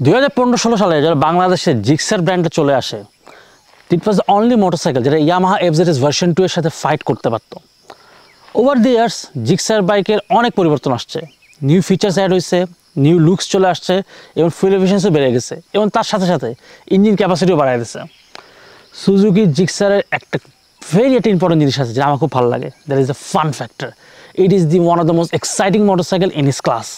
2015-16 সালে যারা বাংলাদেশে জিক্সার ব্র্যান্ডে চলে আসে, ইট ওয়াজ দ্য অনলি মোটরসাইকেল যেটা ইয়ামাহা এফজেডএস ভার্সন 2 এর সাথে ফাইট করতে পারত। ওভার দি ইয়ার্স জিক্সার বাইকের অনেক পরিবর্তন আসছে, নিউ ফিচার্স অ্যাড হয়েছে, নিউ লুকস চলে আসছে এবং ফুয়েল এফিসিয়েন্সিও বেড়ে গেছে এবং তার সাথে সাথে ইঞ্জিন ক্যাপাসিটিও বাড়ায় দিয়েছে। সুজুকি জিক্সারের একটা ভেরি একটা ইম্পর্টেন্ট জিনিস আছে যেটা আমার খুব ভালো লাগে, that is the fun factor. It is the one of the most exciting motorcycle in his class.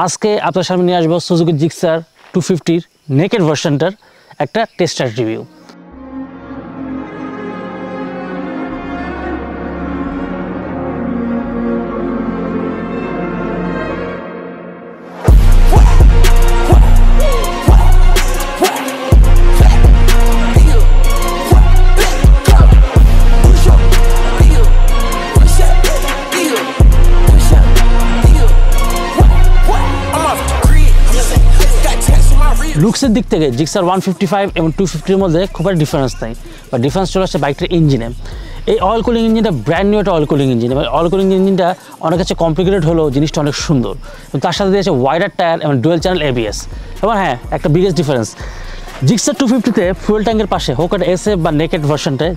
আজকে আপনার সামনে নিয়ে আসবো সুজুকি জিক্সার 250 নেকেড ভার্সনটার একটা টেস্ট রাইড রিভিউ। লুকসের দিক থেকে জিক্সার 155 এবং 250 এর মধ্যে খুব একটা ডিফারেন্স নাই, বা ডিফারেন্স চলে আসছে বাইকটার ইঞ্জিনে। এই অয়েল কুলিং ইঞ্জিনটা ব্র্যান্ড নিউ একটা অয়েল কুলিং ইঞ্জিন, এবং অয়েল কুলিং ইঞ্জিনটা অনেক কাছে কমপ্লিকেটেড হলেও জিনিসটা অনেক সুন্দর, এবং তার সাথে দিয়েছে ওয়াইডার টায়ার এবং ডুয়েল চ্যানেল এবিএস। এবং হ্যাঁ, একটা বিগেস্ট ডিফারেন্স, জিক্সার 250-তে ফুয়েল ট্যাঙ্কের পাশে হোক এটা এসএফ বা নেকেড ভার্সনটায়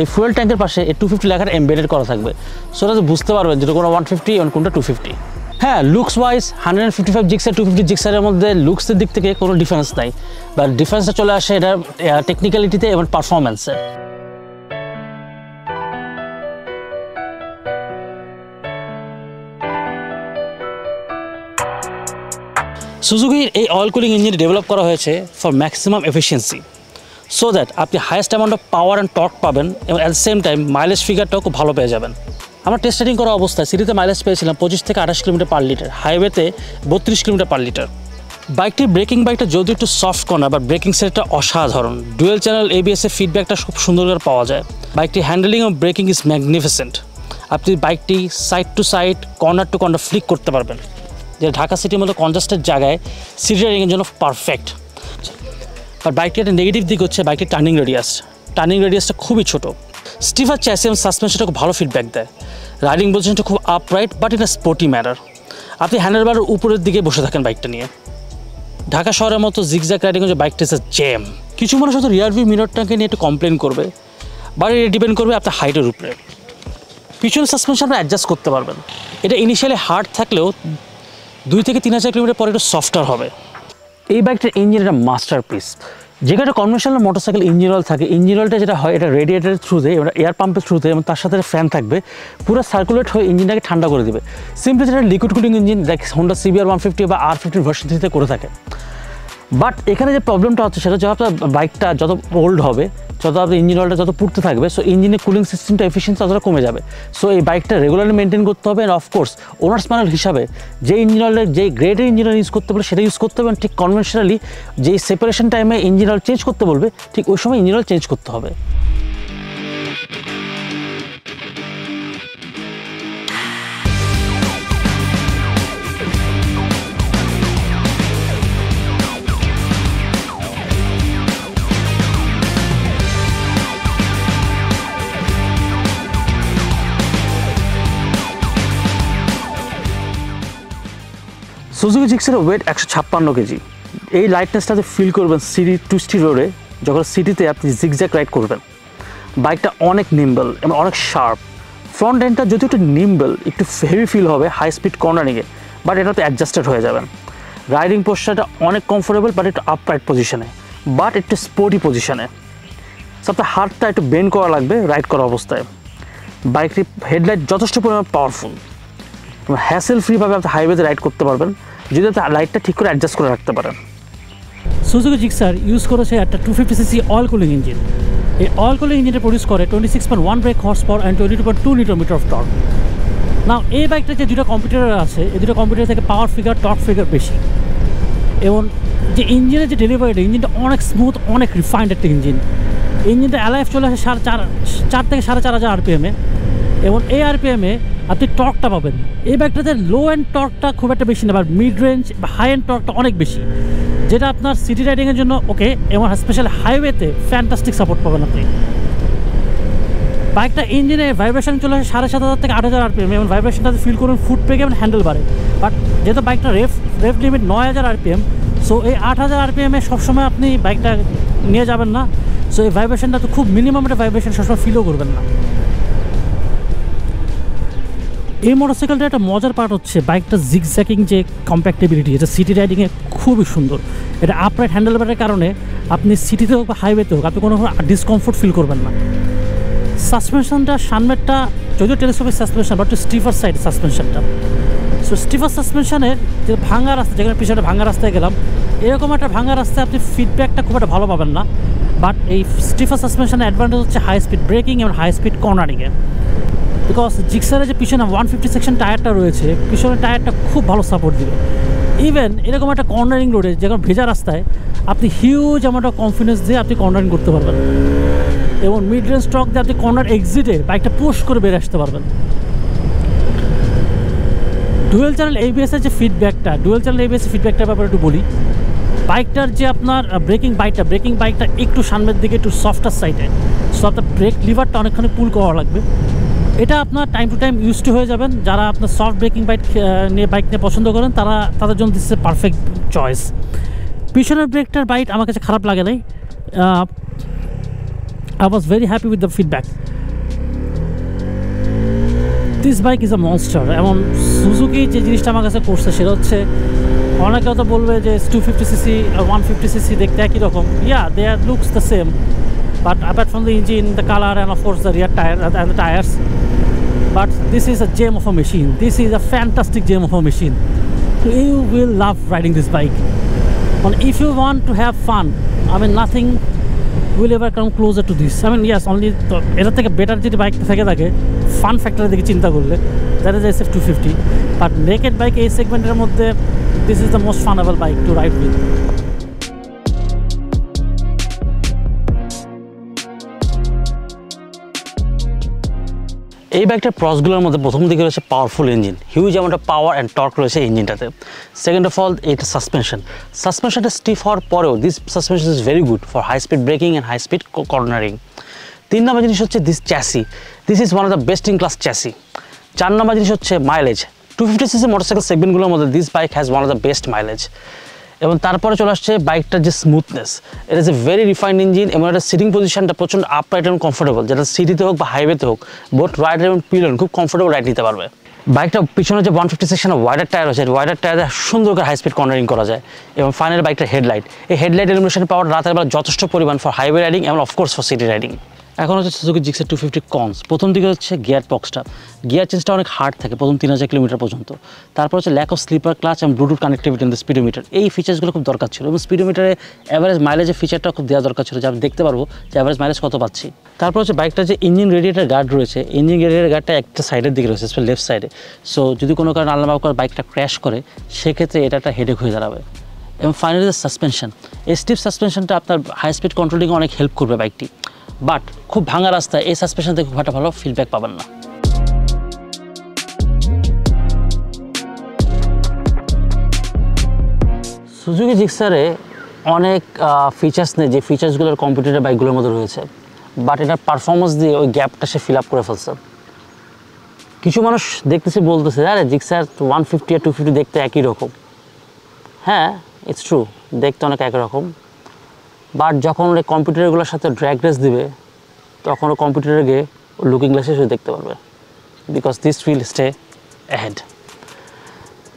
এই ফুয়েল ট্যাঙ্কের পাশে এই 250 লেখাটা এমবেডেড করা থাকবে, সো এটা বুঝতে পারবেন যেটা কোনো 150 এবং কোনটা 250। হ্যাঁ, লুকস ওয়াইজ 155 জিক্সার 250 জিক্সারের মধ্যে লুকসের দিক থেকে কোনো ডিফারেন্স নাই, বা ডিফারেন্সটা চলে আসে এটা টেকনিক্যালিটিতে এবং পারফরমেন্সে। সুজুকির এই অয়েল কুলিং ইঞ্জিন ডেভেলপ করা হয়েছে for maximum efficiency, so that আপনি highest amount of power and torque পাবেন এবং at the same time mileage ফিগারটাও খুব ভালো পেয়ে যাবেন। আমরা টেস্ট রাইডিং করা অবস্থায় সিটিতে মাইলেজ পেয়েছিলাম 25 থেকে 28 কিলোমিটার পার লিটার, হাইওয়েতে 32 কিলোমিটার পার লিটার। বাইকটির ব্রেকিং বাইকটা যদিও একটু সফট কর্নার, বাট ব্রেকিং সেটটা অসাধারণ। ডুয়েল চ্যানেল এবিএসের ফিডব্যাকটা খুব সুন্দর করে পাওয়া যায়। বাইকটি হ্যান্ডেলিং ও ব্রেকিং ইজ ম্যাগনিফিসেন্ট। আপনি বাইকটি side to side, corner to corner flick করতে পারবেন, যে ঢাকা সিটির মতো কনজাস্টেড জায়গায় সিটি রাইডিংয়ের জন্য পারফেক্ট। বাট বাইকটির একটা নেগেটিভ দিক হচ্ছে বাইকটির টার্নিং রেডিয়াসটা খুবই ছোটো। স্টিফার চ্যাসি এবং সাসপেনশনটা খুব ভালো ফিডব্যাক দেয়। রাইডিং পজিশনটা খুব আপরাইট, বাট এটা স্পোর্টি ম্যানার। আপনি হ্যান্ডেলবারের উপরের দিকে বসে থাকেন বাইকটা নিয়ে। ঢাকা শহরের মতো জিগজ্যাগ রাইডিংয়ে যে বাইকটা ইজ জ্যাম। কিছু মানুষ হয়তো রিয়ার ভিউ মিররটাকে নিয়ে একটু কমপ্লেন করবে, বাট এটা ডিপেন্ড করবে আপনার হাইটের উপরে। পিছনের সাসপেনশন আপনি অ্যাডজাস্ট করতে পারবেন। এটা ইনিশিয়ালি হার্ড থাকলেও 2 থেকে 3000 কিলোমিটার পরে একটু সফটার হবে। এই বাইকটার ইঞ্জিন একটা মাস্টারপিস। যেখানে কনভেনশনাল মোটরসাইকেল ইঞ্জিন অয়েল থাকে, ইঞ্জিন অয়েলটা যেটা হয় এটা রেডিয়েটারের থ্রুতে, এয়ার পাম্পের থ্রুতে, এবং তার সাথে ফ্যান থাকবে, পুরো সার্কুলেট হয়ে ইঞ্জিনটাকে ঠান্ডা করে দেবে। সিম্পলি যেটা liquid cooling engine like Honda CBR 150 বা R50 ভার্সন 3-তে করে থাকে। বাট এখানে যে প্রবলেমটা হচ্ছে সেটা যত আপনার বাইকটা যত ওল্ড হবে, যত আপনার ইঞ্জিন অয়েলটা যত পুড়তে থাকবে, সো ইঞ্জিনের কুলিং সিস্টেমটা এফিসিয়েন্সি ততটা কমে যাবে। সো এই বাইকটা রেগুলারলি মেনটেন করতে হবে, অ্যান্ড অফকোর্স ওনার্স ম্যানুয়াল হিসাবে যে ইঞ্জিন অয়েলের যে গ্রেডের ইঞ্জিন অয়েল ইউজ করতে বলে সেটা ইউজ করতে হবে। ঠিক কনভেনশনালি যেই সেপারেশন টাইমে ইঞ্জিন অয়েল চেঞ্জ করতে বলবে, ঠিক ওই সময় ইঞ্জিন অয়েল চেঞ্জ করতে হবে। সুজুকি জিক্সারের ওয়েট 156 কেজি। এই লাইটনেসটাতে ফিল করবেন সিটি টুইস্টি রোডে, যখন সিটিতে আপনি জিগজ্যাগ রাইড করবেন। বাইকটা অনেক নিম্বল এবং অনেক শার্প। ফ্রন্ট এন্ডটা যদিও একটু নিম্বল, একটু হেভি ফিল হবে হাই স্পিড কর্নারিংয়ে, বাট এটাতে অ্যাডজাস্টেড হয়ে যাবেন। রাইডিং পোস্টারটা অনেক কমফোর্টেবল, বাট একটু আপরাইট পজিশনে, বাট একটু স্পোর্টি পজিশনে। সো আপনার হাতটা একটু বেন্ড করা লাগবে রাইড করা অবস্থায়। বাইকটির হেডলাইট যথেষ্ট পরিমাণে পাওয়ারফুল, হ্যাসেল ফ্রিভাবে আপনি হাইওয়েতে রাইড করতে পারবেন যদি আপনি লাইটটা ঠিক করে অ্যাডজাস্ট করে রাখতে পারেন। সুজুকি জিক্সার ইউজ করেছে একটা 250cc অয়েল কুলিং ইঞ্জিন। এই অয়েল কুলিং ইঞ্জিনটা প্রডিউস করে 26.1 brake horse power and 22.2 newton meter of torque. Now এই বাইকটা যে দুটো কম্পিউটার আছে, এই দুটো কম্পিউটার থেকে পাওয়ার ফিগার, টর্ক ফিগার বেশি, এবং যে ইঞ্জিনের যে ডেলিভারিটা, ইঞ্জিনটা অনেক স্মুথ, অনেক রিফাইন্ড একটা ইঞ্জিন। ইঞ্জিনটা অ্যালাইভ চলে আসে 4 থেকে 4.5 আরপিএমে, এবং এই আরপিএমে আপনি টর্কটা পাবেন। এই বাইকটাতে লো এন্ড টর্কটা খুব একটা বেশি না, বা মিড রেঞ্জ বা হাই এন্ড টর্কটা অনেক বেশি, যেটা আপনার সিটি রাইডিংয়ের জন্য ওকে, এবং স্পেশালি হাইওয়েতে ফ্যান্টাস্টিক সাপোর্ট পাবেন আপনি। বাইকটা ইঞ্জিনে ভাইব্রেশন চলে আসে 7,500 থেকে 8,000 আরপিএম, এবং ভাইব্রেশনটা ফিল করুন ফুট ব্রেক এবং হ্যান্ডেল বারে। বাট যেহেতু বাইকটা রেফ লিমিট 9,000 আরপিএম, সো এই 8000 RPM-এ সবসময় আপনি বাইকটা নিয়ে যাবেন না। সো এই ভাইব্রেশনটা তো খুব মিনিমাম একটা ভাইব্রেশন সবসময় ফিলও করবেন না। এই মোটরসাইকেলটার একটা মজার পার্ট হচ্ছে বাইকটা জিগজ্যাকিং যে কম্প্যাক্টেবিলিটি, এটা সিটি রাইডিংয়ে খুবই সুন্দর। এটা আপরাইট হ্যান্ডেলবারের কারণে আপনি সিটিতে হোক বা হাইওয়েতে হোক আপনি কোনো ডিসকমফোর্ট ফিল করবেন না। সাসপেনশনটা সামনেরটা যদিও telescopic suspension, but stiffer side সাসপেনশনটা। সো স্টিফার সাসপেনশনের যে ভাঙা রাস্তা, যেখানে পিছনে ভাঙা রাস্তায় গেলাম, এরকম একটা ভাঙা রাস্তায় আপনি ফিডব্যাকটা খুব একটা ভালো পাবেন না। বাট এই স্টিফার সাসপেনশনের অ্যাডভান্টেজ হচ্ছে হাই স্পিড ব্রেকিং এবং হাই স্পিড কর্নারিংয়ে। বিকজ জিক্সারের যে পিছনে 150 সেকশন টায়ারটা রয়েছে, পিছনের টায়ারটা খুব ভালো সাপোর্ট দিবে। ইভেন এরকম একটা কর্নারিং রোডে, যেরকম ভেজা রাস্তায়, আপনি হিউজ অ্যামাউন্ট অফ কনফিডেন্স দিয়ে আপনি কর্নারিং করতে পারবেন এবং মিড রেঞ্জ স্ট্রোক দিয়ে আপনি কর্নার এক্সিটে বাইকটা পুশ করে বেরিয়ে আসতে পারবেন। ডুয়েল চ্যানেল ABS-এর যে ফিডব্যাকটা, ডুয়েল চ্যানেল ABS-এর ফিডব্যাকটার ব্যাপারে একটু বলি। বাইকটার যে আপনার ব্রেকিং বাইকটা একটু সামনের দিকে একটু সফটার সাইডে, সো আপনার ব্রেক লিভারটা অনেকখানি পুল করা লাগবে। এটা আপনার time to time use to হয়ে যাবেন। যারা আপনার সফট ব্রেকিং বাইক নিয়ে পছন্দ করেন তাদের জন্য this is a perfect choice. পিছনের ব্রেকটার বাইট আমার কাছে খারাপ লাগে নাই। I was very happy with the feedback. This bike is a monster. এবং সুজুকি যে জিনিসটা আমার কাছে করছে সেটা হচ্ছে, অনেকে হয়তো বলবে যে 250cc 150cc দেখতে একই রকম। Yeah, they looks the same, but apart from the engine, the color, and of course the rear tire and the tires, but this is a gem of a machine. This is a fantastic gem of a machine. You will love riding this bike. And if you want to have fun, I mean nothing will ever come closer to this. I mean yes, only এর থেকে better যদি bike থাকে fun ফ্যাক্টরের দিকে চিন্তা করলে, that is SF250, but naked bike এই সেগমেন্টের মধ্যে this is the most funable bike to ride with. এই বাইকটার প্রসগুলোর মধ্যে প্রথম দিকে রয়েছে powerful engine, huge amount of power and torque রয়েছে ইঞ্জিনটাতে। সেকেন্ড অফ অল, এটা সাসপেনশনটা স্টিফ হওয়ার পরেও this suspension is very good for high speed braking and high speed cornering. 3 number জিনিস হচ্ছে this chassis, this is one of the best in class chassis. 4 number জিনিস হচ্ছে mileage. 250cc motorcycle সেগমেন্টগুলোর মধ্যে this bike has one of the best mileage. এবং তারপরে চলে আসছে বাইকটার যে smoothness, it is a very refined engine এবং একটা সিটিং পজিশনটা প্রচণ্ড আপরাইট এবং কমফোর্টেবল, যেটা সিটিতে হোক বা হাইওয়েতে হোক বোথ রাইড এবং পিলন খুব কমফোর্টেবল রাইড নিতে পারবে। বাইকটা পিছনে যে 150 সেকশনের ওয়াইডার টায়ার আছে, ওয়াইডার টায়ারে সুন্দর করে হাই স্পিড কর্নারিং করা যায়। এবং ফাইনাল বাইকটার হেডলাইট, এই হেডলাইট ইলুমিনেশন পাওয়ার রাতের বেলা যথেষ্ট পরিমাণ ফর হাইওয়ে রাইডিং এবং অফকোর্স ফর সিটি রাইডিং। এখন হচ্ছে সুজুকি জিক্সার 250 কনস। প্রথম দিকে হচ্ছে গিয়ার বক্সটা, গিয়ার চেঞ্জটা অনেক হার্ড থাকে প্রথম 3000 কিলোমিটার পর্যন্ত। তারপর হচ্ছে ল্যাক অফ স্লিপার ক্লাচ এবং Bluetooth connectivity in the speedometer, এই ফিচার্সগুলো খুব দরকার ছিল। এবং স্পিডোমিটারে অ্যাভারেজ মাইলেজের ফিচারটা খুব দেওয়া দরকার ছিল, যে আমি দেখতে পারবো যে অ্যাভারেজ মাইলেজ কত পাচ্ছি। তারপর হচ্ছে বাইকটার যে ইঞ্জিন রেডিয়েটার গার্ড রয়েছে, ইঞ্জিন রেডিয়েটার গার্ডটা একটা সাইডের দিকে রয়েছে, লেফট সাইডে। সো যদি কোনো কারণে আল্লাহ করে বাইকটা ক্র্যাশ করে, সেক্ষেত্রে এটা একটা হেডেক হয়ে দাঁড়াবে। এবং ফাইনালি সাসপেনশন, এই স্টিফ সাসপেনশনটা আপনার হাই স্পিড কন্ট্রোলিংয়ে অনেক হেল্প করবে বাইকটি। বাট খুব ভাঙা রাস্তায় এই সাসপেনশন থেকে খুব একটা ভালো ফিডব্যাক পাবেন না। সুজুকি জিক্সারে অনেক ফিচার্স নেই যে ফিচার্সগুলোর কম্পিউটারের বাইকগুলোর মধ্যে রয়েছে, বাট এটার পারফরমেন্স দিয়ে ওই গ্যাপটা সে ফিল আপ করে ফেলছে। কিছু মানুষ দেখতেছে বলতেছে, আরে জিক্সার 150 আর 250 দেখতে একই রকম। হ্যাঁ, ইটস ট্রু, দেখতে অনেক একরকম, বাট যখন ওই কম্পিউটারগুলোর সাথে ড্র্যাগ রেস দিবে, তখন ও কম্পিউটারে গিয়ে লুকিং গ্লাসে সে দেখতে পারবে, because this will stay ahead.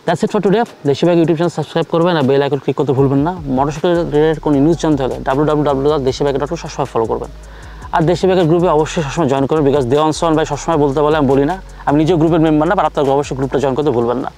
That's it for today. দেশি বাইক ইউটিউব চ্যানেল সাবস্ক্রাইব করবেন আর বেল আইকন ক্লিক করতে ভুলবেন না। মোটরসাইকেল রিলেটেড কোনো নিউজ জানতে হলে www.desibike.com সবসময় ফলো করবেন। আর দেশি বাইকের গ্রুপে অবশ্যই সবসময় জয়েন করবেন, বিকজ দেওয়ান সোহান ভাই সবসময় বলতে বলে, আমি বলি না, আমি নিজেও গ্রুপের মেম্বার না, আর আপনার অবশ্যই গ্রুপটা জয়েন করতে ভুলবেন না।